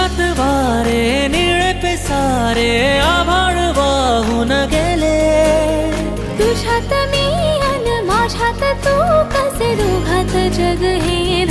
तुझ्यात वारे निळे पिसारे आभाळ वाहून गेले. तुझ्यात मी अन माझ्यात तू, कसे दोघात जग हे